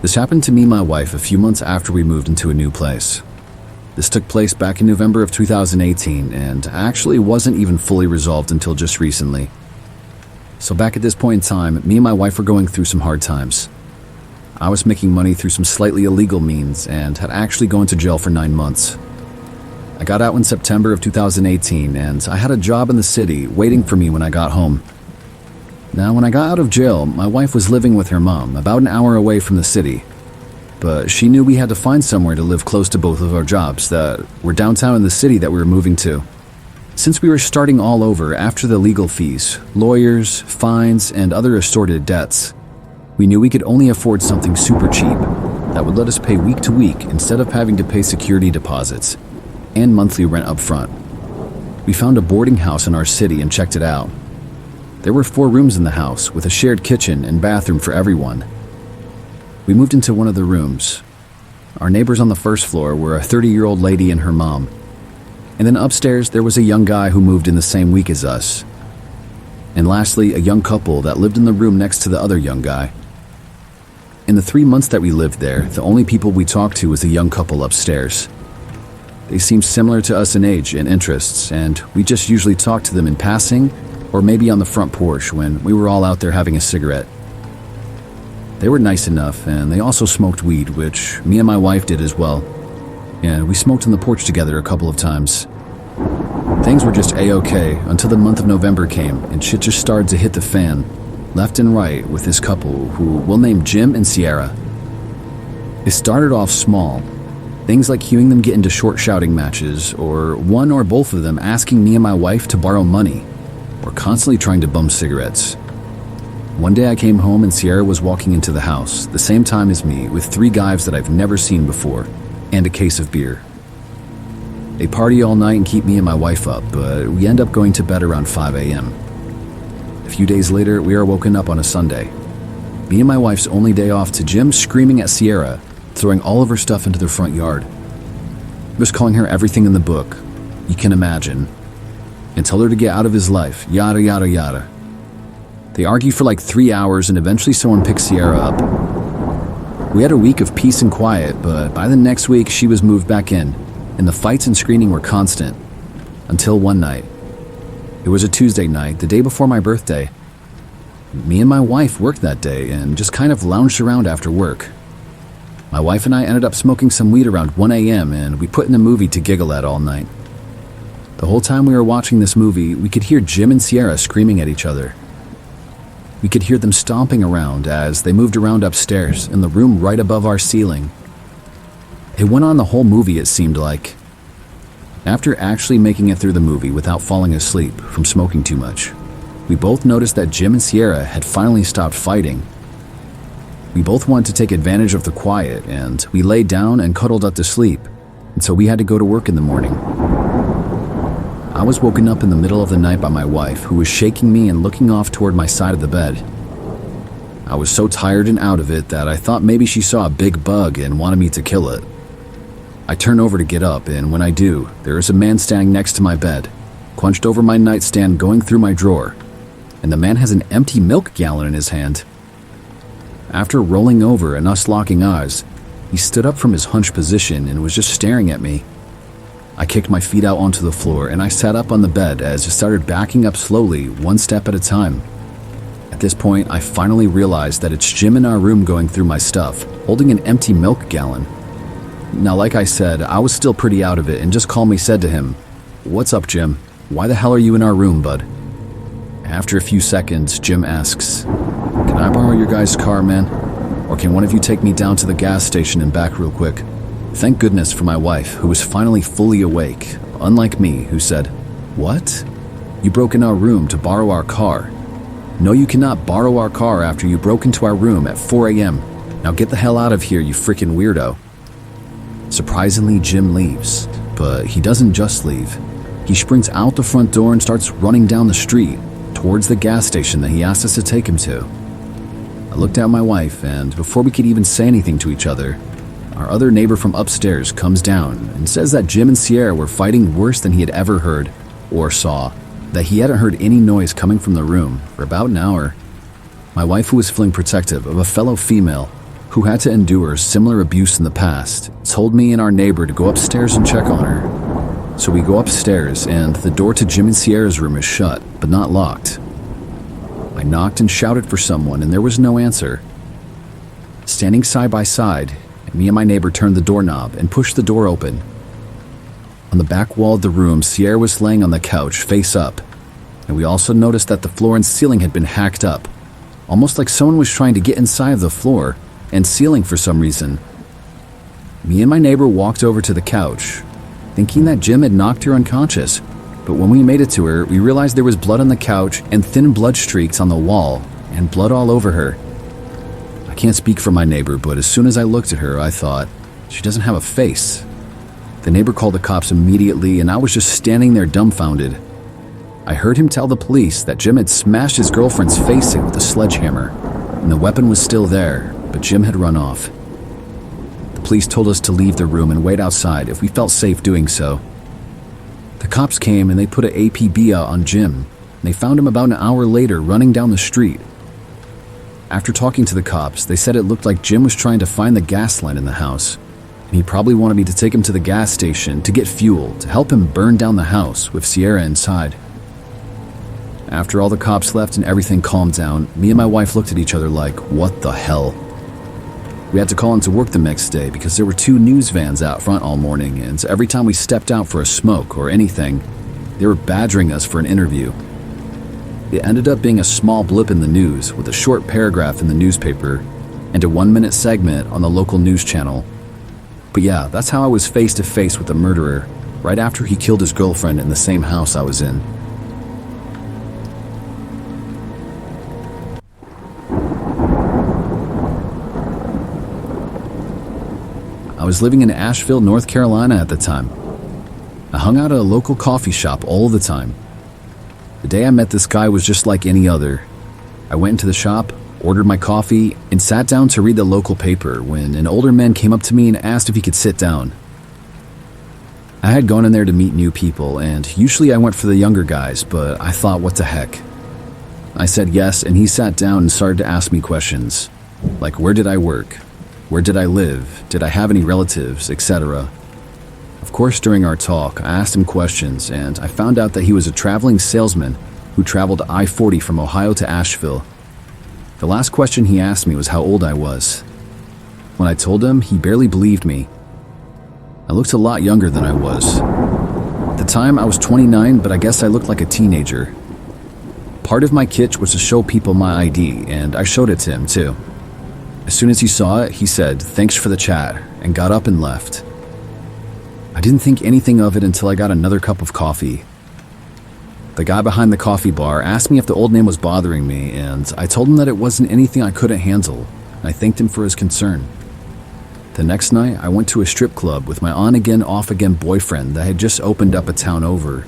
This happened to me and my wife a few months after we moved into a new place. This took place back in November of 2018 and actually wasn't even fully resolved until just recently. So back at this point in time, me and my wife were going through some hard times. I was making money through some slightly illegal means and had actually gone to jail for 9 months. I got out in September of 2018 and I had a job in the city waiting for me when I got home. Now, when I got out of jail, my wife was living with her mom about an hour away from the city. But she knew we had to find somewhere to live close to both of our jobs that were downtown in the city that we were moving to. Since we were starting all over after the legal fees, lawyers, fines, and other assorted debts, we knew we could only afford something super cheap that would let us pay week to week instead of having to pay security deposits and monthly rent up front. We found a boarding house in our city and checked it out. There were 4 rooms in the house with a shared kitchen and bathroom for everyone. We moved into one of the rooms. Our neighbors on the first floor were a 30-year-old lady and her mom. And then upstairs, there was a young guy who moved in the same week as us. And lastly, a young couple that lived in the room next to the other young guy. In the 3 months that we lived there, the only people we talked to was a young couple upstairs. They seemed similar to us in age and interests, and we just usually talked to them in passing or maybe on the front porch when we were all out there having a cigarette. They were nice enough, and they also smoked weed, which me and my wife did as well. And we smoked on the porch together a couple of times. Things were just A-okay until the month of November came and shit just started to hit the fan, left and right with this couple who we'll name Jim and Sierra. It started off small. Things like hearing them get into short shouting matches, or one or both of them asking me and my wife to borrow money, or constantly trying to bum cigarettes. One day I came home and Sierra was walking into the house, the same time as me, with 3 guys that I've never seen before, and a case of beer. They party all night and keep me and my wife up, but we end up going to bed around 5 a.m. A few days later, we are woken up on a Sunday. Me and my wife's only day off to Jim screaming at Sierra, throwing all of her stuff into their front yard. He was calling her everything in the book you can imagine, and tell her to get out of his life, yada yada yada. They argued for like 3 hours and eventually someone picked Sierra up. We had a week of peace and quiet, but by the next week she was moved back in, and the fights and screaming were constant. Until one night. It was a Tuesday night, the day before my birthday. Me and my wife worked that day and just kind of lounged around after work. My wife and I ended up smoking some weed around 1 a.m. and we put in a movie to giggle at all night. The whole time we were watching this movie, we could hear Jim and Sierra screaming at each other. We could hear them stomping around as they moved around upstairs in the room right above our ceiling. It went on the whole movie, it seemed like. After actually making it through the movie without falling asleep from smoking too much, we both noticed that Jim and Sierra had finally stopped fighting. We both wanted to take advantage of the quiet, and we laid down and cuddled up to sleep until we had to go to work in the morning. I was woken up in the middle of the night by my wife, who was shaking me and looking off toward my side of the bed. I was so tired and out of it that I thought maybe she saw a big bug and wanted me to kill it. I turn over to get up, and when I do, there is a man standing next to my bed, crunched over my nightstand going through my drawer, and the man has an empty milk gallon in his hand. After rolling over and us locking eyes, he stood up from his hunched position and was just staring at me. I kicked my feet out onto the floor and I sat up on the bed as I started backing up slowly, one step at a time. At this point, I finally realized that it's Jim in our room going through my stuff, holding an empty milk gallon. Now, like I said, I was still pretty out of it and just calmly said to him, "What's up, Jim? Why the hell are you in our room, bud?" After a few seconds, Jim asks, "Can I borrow your guys' car, man? Or can one of you take me down to the gas station and back real quick?" Thank goodness for my wife, who was finally fully awake, unlike me, who said, "What? You broke in our room to borrow our car? No, you cannot borrow our car after you broke into our room at 4 a.m. Now get the hell out of here, you freaking weirdo." Surprisingly, Jim leaves, but he doesn't just leave. He sprints out the front door and starts running down the street towards the gas station that he asked us to take him to. I looked at my wife, and before we could even say anything to each other, our other neighbor from upstairs comes down and says that Jim and Sierra were fighting worse than he had ever heard or saw, that he hadn't heard any noise coming from the room for about an hour. My wife, who was feeling protective of a fellow female who had to endure similar abuse in the past, told me and our neighbor to go upstairs and check on her. So we go upstairs, and the door to Jim and Sierra's room is shut, but not locked. I knocked and shouted for someone, and there was no answer. Standing side by side, me and my neighbor turned the doorknob and pushed the door open. On the back wall of the room, Sierra was laying on the couch, face up, and we also noticed that the floor and ceiling had been hacked up, almost like someone was trying to get inside of the floor and ceiling for some reason. Me and my neighbor walked over to the couch, thinking that Jim had knocked her unconscious, but when we made it to her, we realized there was blood on the couch and thin blood streaks on the wall and blood all over her. I can't speak for my neighbor, but as soon as I looked at her, I thought, she doesn't have a face. The neighbor called the cops immediately, and I was just standing there dumbfounded. I heard him tell the police that Jim had smashed his girlfriend's face in with a sledgehammer, and the weapon was still there, but Jim had run off. The police told us to leave the room and wait outside if we felt safe doing so. The cops came and they put an APB out on Jim, and they found him about an hour later running down the street. After talking to the cops, they said it looked like Jim was trying to find the gas line in the house, and he probably wanted me to take him to the gas station to get fuel to help him burn down the house with Sierra inside. After all the cops left and everything calmed down, me and my wife looked at each other like, what the hell? We had to call into work the next day because there were 2 news vans out front all morning, and every time we stepped out for a smoke or anything, they were badgering us for an interview. It ended up being a small blip in the news with a short paragraph in the newspaper and a 1-minute segment on the local news channel. But yeah, that's how I was face to face with the murderer, right after he killed his girlfriend in the same house I was in. I was living in Asheville, North Carolina at the time. I hung out at a local coffee shop all the time. The day I met this guy was just like any other. I went into the shop, ordered my coffee, and sat down to read the local paper when an older man came up to me and asked if he could sit down. I had gone in there to meet new people, and usually I went for the younger guys, but I thought, what the heck? I said yes, and he sat down and started to ask me questions, like where did I work? Where did I live? Did I have any relatives, etc.? Of course, during our talk, I asked him questions, and I found out that he was a traveling salesman who traveled I-40 from Ohio to Asheville. The last question he asked me was how old I was. When I told him, he barely believed me. I looked a lot younger than I was. At the time, I was 29, but I guess I looked like a teenager. Part of my kitsch was to show people my ID, and I showed it to him too. As soon as he saw it, he said, "Thanks for the chat," and got up and left. I didn't think anything of it until I got another cup of coffee. The guy behind the coffee bar asked me if the old name was bothering me, and I told him that it wasn't anything I couldn't handle, and I thanked him for his concern. The next night, I went to a strip club with my on-again, off-again boyfriend that had just opened up a town over.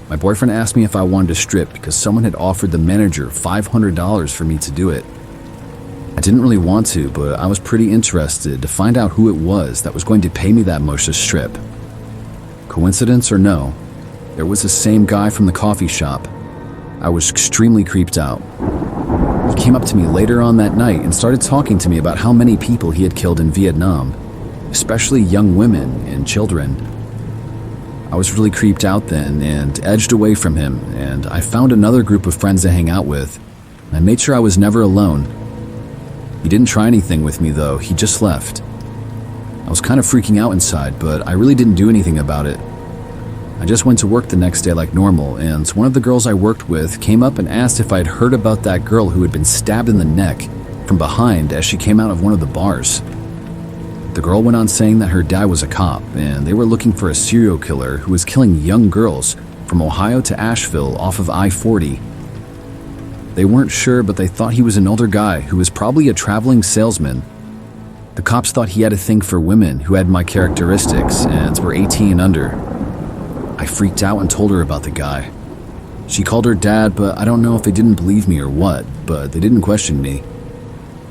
My boyfriend asked me if I wanted to strip because someone had offered the manager $500 for me to do it. I didn't really want to, but I was pretty interested to find out who it was that was going to pay me that much to strip. Coincidence or no, it was the same guy from the coffee shop. I was extremely creeped out. He came up to me later on that night and started talking to me about how many people he had killed in Vietnam, especially young women and children. I was really creeped out then and edged away from him, and I found another group of friends to hang out with. I made sure I was never alone. He didn't try anything with me though, he just left. I was kind of freaking out inside, but I really didn't do anything about it. I just went to work the next day like normal, and one of the girls I worked with came up and asked if I'd heard about that girl who had been stabbed in the neck from behind as she came out of one of the bars. The girl went on saying that her dad was a cop, and they were looking for a serial killer who was killing young girls from Ohio to Asheville off of I-40. They weren't sure, but they thought he was an older guy who was probably a traveling salesman. The cops thought he had a thing for women who had my characteristics and were 18 and under. I freaked out and told her about the guy. She called her dad, but I don't know if they didn't believe me or what, but they didn't question me.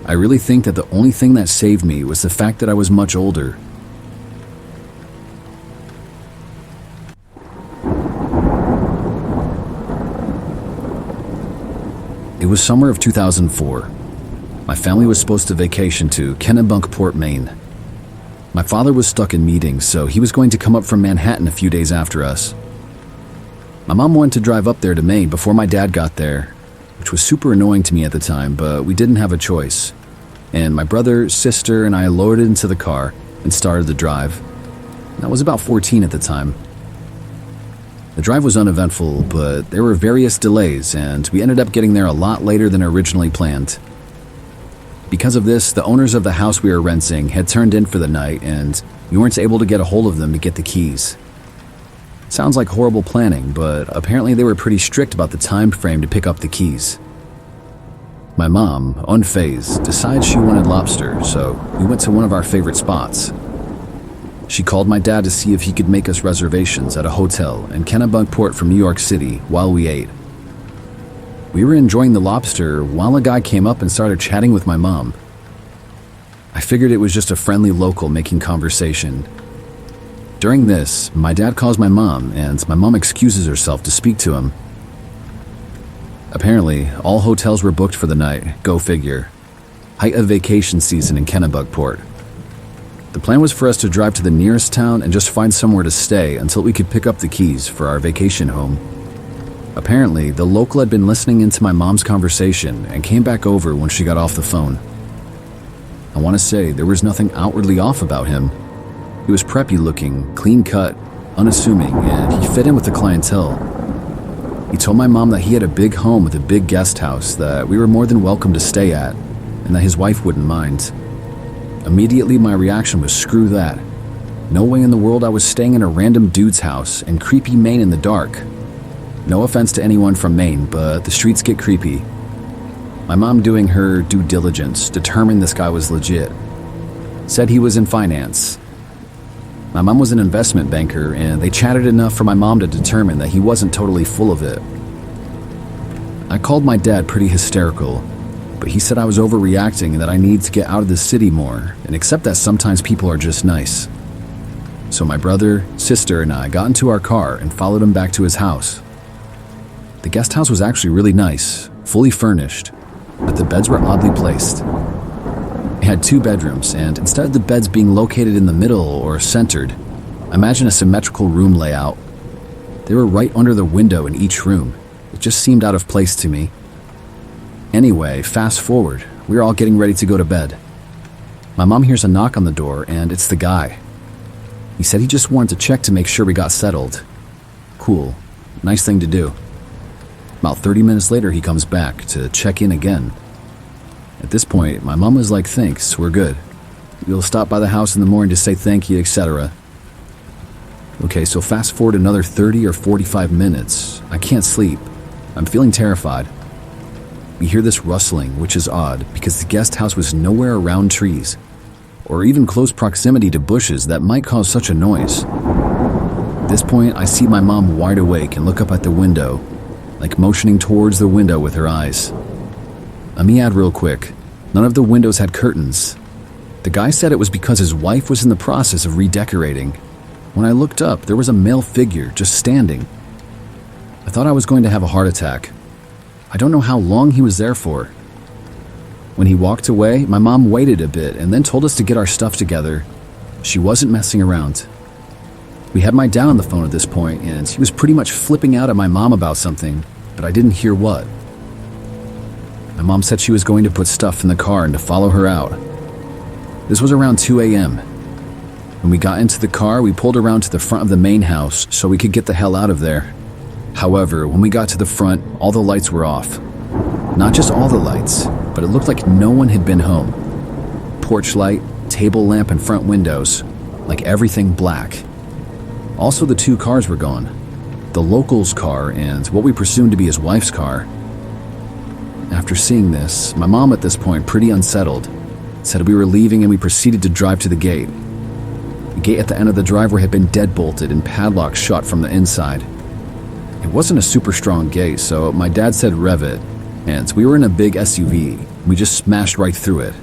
I really think that the only thing that saved me was the fact that I was much older. It was summer of 2004. My family was supposed to vacation to Kennebunkport, Maine. My father was stuck in meetings, so he was going to come up from Manhattan a few days after us. My mom wanted to drive up there to Maine before my dad got there, which was super annoying to me at the time, but we didn't have a choice. And my brother, sister, and I loaded into the car and started the drive. I was about 14 at the time. The drive was uneventful, but there were various delays, and we ended up getting there a lot later than originally planned. Because of this, the owners of the house we were renting had turned in for the night, and we weren't able to get a hold of them to get the keys. Sounds like horrible planning, but apparently they were pretty strict about the time frame to pick up the keys. My mom, unfazed, decided she wanted lobster, so we went to one of our favorite spots. She called my dad to see if he could make us reservations at a hotel in Kennebunkport from New York City while we ate. We were enjoying the lobster while a guy came up and started chatting with my mom. I figured it was just a friendly local making conversation. During this, my dad calls my mom, and my mom excuses herself to speak to him. Apparently, all hotels were booked for the night, go figure. Height of vacation season in Kennebunkport. The plan was for us to drive to the nearest town and just find somewhere to stay until we could pick up the keys for our vacation home. Apparently, the local had been listening into my mom's conversation and came back over when she got off the phone. I want to say there was nothing outwardly off about him. He was preppy looking, clean cut, unassuming, and he fit in with the clientele. He told my mom that he had a big home with a big guest house that we were more than welcome to stay at, and that his wife wouldn't mind. Immediately, my reaction was screw that. No way in the world I was staying in a random dude's house in creepy Maine in the dark. No offense to anyone from Maine, but the streets get creepy. My mom, doing her due diligence, determined this guy was legit. Said he was in finance. My mom was an investment banker, and they chatted enough for my mom to determine that he wasn't totally full of it. I called my dad pretty hysterical, but he said I was overreacting and that I need to get out of the city more and accept that sometimes people are just nice. So my brother, sister, and I got into our car and followed him back to his house. The guest house was actually really nice, fully furnished, but the beds were oddly placed. It had 2 bedrooms, and instead of the beds being located in the middle or centered, imagine a symmetrical room layout. They were right under the window in each room. It just seemed out of place to me. Anyway, fast forward, we were all getting ready to go to bed. My mom hears a knock on the door, and it's the guy. He said he just wanted to check to make sure we got settled. Cool, nice thing to do. About 30 minutes later, he comes back to check in again. At this point, my mom was like, thanks, we're good. We'll stop by the house in the morning to say thank you, etc. Okay, so fast forward another 30 or 45 minutes. I can't sleep. I'm feeling terrified. We hear this rustling, which is odd because the guest house was nowhere around trees or even close proximity to bushes that might cause such a noise. At this point, I see my mom wide awake and look up at the window, like motioning towards the window with her eyes. Let me add real quick, none of the windows had curtains. The guy said it was because his wife was in the process of redecorating. When I looked up, there was a male figure just standing. I thought I was going to have a heart attack. I don't know how long he was there for. When he walked away, my mom waited a bit and then told us to get our stuff together. She wasn't messing around. We had my dad on the phone at this point, and he was pretty much flipping out at my mom about something, but I didn't hear what. My mom said she was going to put stuff in the car and to follow her out. This was around 2 a.m. When we got into the car, we pulled around to the front of the main house so we could get the hell out of there. However, when we got to the front, all the lights were off. Not just all the lights, but it looked like no one had been home. Porch light, table lamp, and front windows, like everything black. Also, the 2 cars were gone. The local's car and what we presumed to be his wife's car. After seeing this, my mom at this point, pretty unsettled, said we were leaving and we proceeded to drive to the gate. The gate at the end of the driveway had been deadbolted and padlocked shut from the inside. It wasn't a super strong gate, so my dad said rev it, and we were in a big SUV. We just smashed right through it.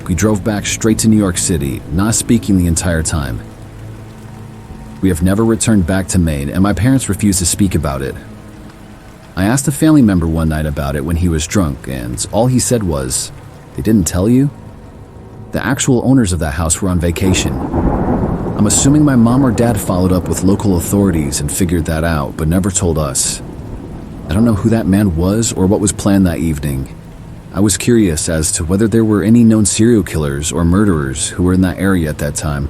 We drove back straight to New York City, not speaking the entire time. We have never returned back to Maine, and my parents refused to speak about it. I asked a family member one night about it when he was drunk, and all he said was, "They didn't tell you?" The actual owners of that house were on vacation. I'm assuming my mom or dad followed up with local authorities and figured that out, but never told us. I don't know who that man was or what was planned that evening. I was curious as to whether there were any known serial killers or murderers who were in that area at that time.